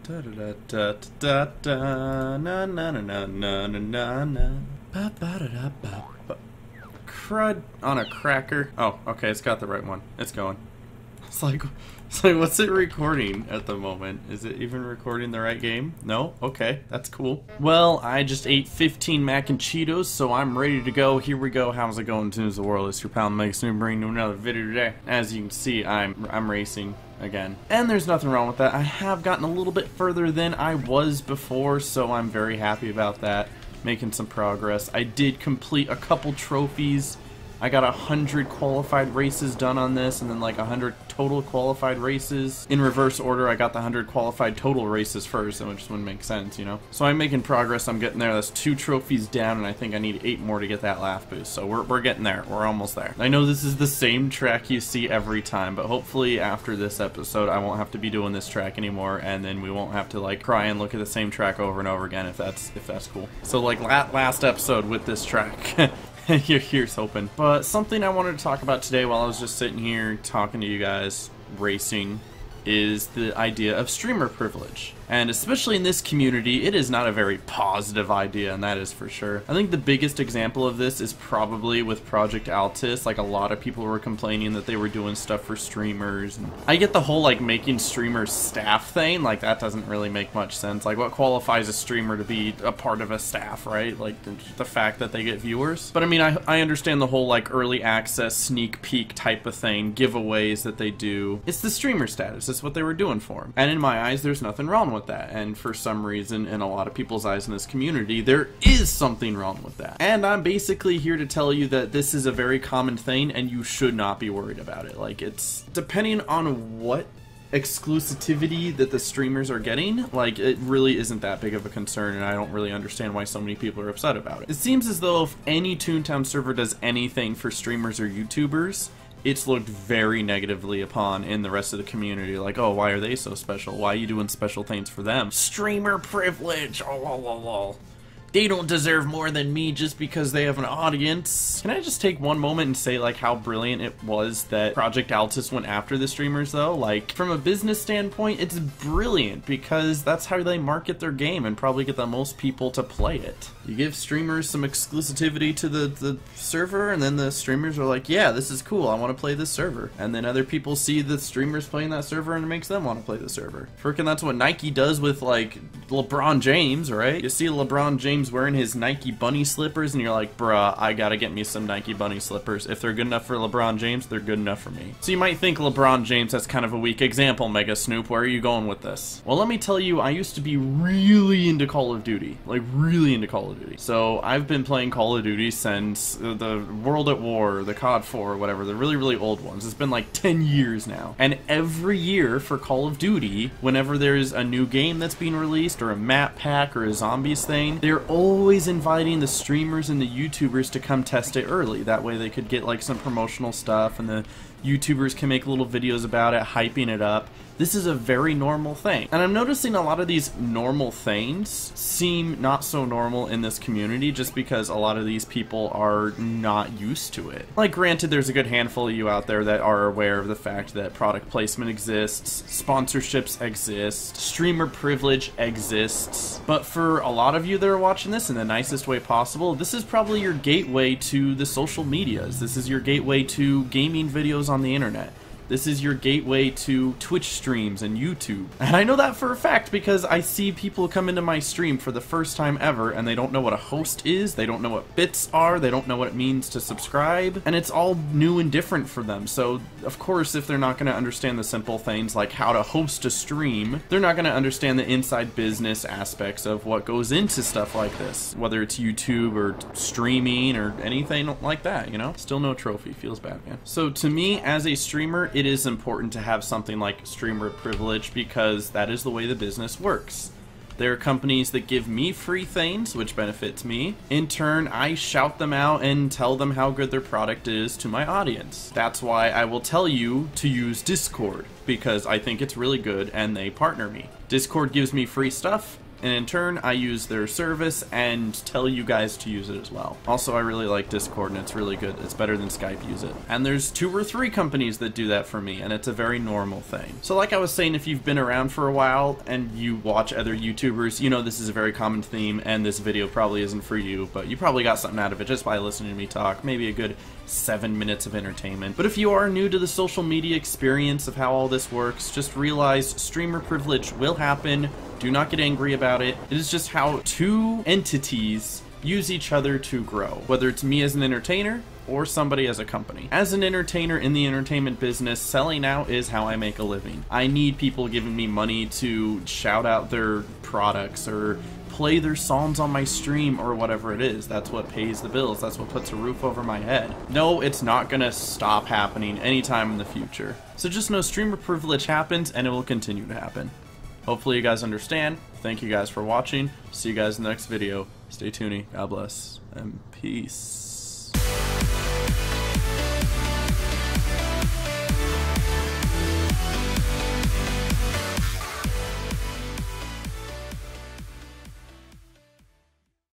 Da da da da da na na na na na na na. Ba ba da da ba ba. Crud on a cracker. Oh, okay, it's got the right one. It's going. It's like what's it recording at the moment? Is it even recording the right game? No? Okay, that's cool. Well, I just ate 15 mac and Cheetos, so I'm ready to go. Here we go. How's it going, Tunes of the World? It's your pal Megasnoop bringing you another video today. As you can see, I'm racing again. And there's nothing wrong with that. I have gotten a little bit further than I was before, so I'm very happy about that. Making some progress. I did complete a couple trophies. I got 100 qualified races done on this, and then like 100 total qualified races. In reverse order, I got the 100 qualified total races first, and it just wouldn't make sense, you know? So I'm making progress, I'm getting there. That's 2 trophies down, and I think I need 8 more to get that laugh boost. So we're getting there, we're almost there. I know this is the same track you see every time, but hopefully after this episode, I won't have to be doing this track anymore, and then we won't have to like cry and look at the same track over and over again, if that's cool. So like last episode with this track. Here's hoping. But something I wanted to talk about today while I was just sitting here talking to you guys, racing, is the idea of streamer privilege. And especially in this community, it is not a very positive idea, and that is for sure. I think the biggest example of this is probably with Project Altus. Like, a lot of people were complaining that they were doing stuff for streamers. And I get the whole, like, making streamers staff thing. Like, that doesn't really make much sense. Like, what qualifies a streamer to be a part of a staff, right? Like, the fact that they get viewers. But, I mean, I understand the whole, like, early access, sneak peek type of thing, giveaways that they do. It's the streamer status. That's what they were doing for them. And in my eyes, there's nothing wrong with that. And for some reason, in a lot of people's eyes in this community, there is something wrong with that. And I'm basically here to tell you that this is a very common thing, and you should not be worried about it. Like, it's depending on what exclusivity that the streamers are getting, like, it really isn't that big of a concern, and I don't really understand why so many people are upset about it. It seems as though if any Toontown server does anything for streamers or YouTubers, it's looked very negatively upon in the rest of the community. Like, oh, why are they so special? Why are you doing special things for them? Streamer privilege! Oh, lol, lol, lol. They don't deserve more than me just because they have an audience. Can I just take one moment and say, like, how brilliant it was that Project Altus went after the streamers, though? Like, from a business standpoint, it's brilliant because that's how they market their game and probably get the most people to play it. You give streamers some exclusivity to the server, and then the streamers are like, yeah, this is cool, I want to play this server. And then other people see the streamers playing that server, and it makes them want to play the server. Frickin' that's what Nike does with, like, LeBron James, right? You see LeBron James wearing his Nike bunny slippers, and you're like, bruh, I gotta get me some Nike bunny slippers. If they're good enough for LeBron James, they're good enough for me. So you might think LeBron James, that's kind of a weak example, Megasnoop. Where are you going with this? Well, let me tell you, I used to be really into Call of Duty. Like, really into Call of Duty. So I've been playing Call of Duty since the World at War, the COD 4, or whatever, the really, really old ones. It's been like 10 years now. And every year for Call of Duty, whenever there's a new game that's being released, or a map pack, or a zombies thing, they're always inviting the streamers and the YouTubers to come test it early. That way they could get like some promotional stuff, and the YouTubers can make little videos about it, hyping it up. This is a very normal thing. And I'm noticing a lot of these normal things seem not so normal in this community just because a lot of these people are not used to it. Like, granted, there's a good handful of you out there that are aware of the fact that product placement exists, sponsorships exist, streamer privilege exists. But for a lot of you that are watching this in the nicest way possible, this is probably your gateway to the social medias. This is your gateway to gaming videos on the internet. This is your gateway to Twitch streams and YouTube. And I know that for a fact because I see people come into my stream for the first time ever and they don't know what a host is, they don't know what bits are, they don't know what it means to subscribe, and it's all new and different for them. So, of course, if they're not going to understand the simple things like how to host a stream, they're not going to understand the inside business aspects of what goes into stuff like this. Whether it's YouTube or streaming or anything like that, you know? Still no trophy. Feels bad, man. So, to me, as a streamer, it is important to have something like streamer privilege because that is the way the business works. There are companies that give me free things, which benefits me. In turn, I shout them out and tell them how good their product is to my audience. That's why I will tell you to use Discord, because I think it's really good and they partner me. Discord gives me free stuff, And in turn, I use their service and tell you guys to use it as well. Also, I really like Discord, and it's really good. It's better than Skype. Use it. And there's 2 or 3 companies that do that for me, and it's a very normal thing. So like I was saying, if you've been around for a while and you watch other YouTubers, you know this is a very common theme, and this video probably isn't for you, but you probably got something out of it just by listening to me talk. Maybe a good 7 minutes of entertainment. But if you are new to the social media experience of how all this works, just realize streamer privilege will happen. Do not get angry about it. It is just how 2 entities use each other to grow, whether it's me as an entertainer or somebody as a company. As an entertainer in the entertainment business, selling out is how I make a living. I need people giving me money to shout out their products or play their songs on my stream or whatever it is. That's what pays the bills. That's what puts a roof over my head. No, it's not gonna stop happening anytime in the future. So just know streamer privilege happens, and it will continue to happen. Hopefully you guys understand. Thank you guys for watching. See you guys in the next video. Stay tuney. God bless. And peace.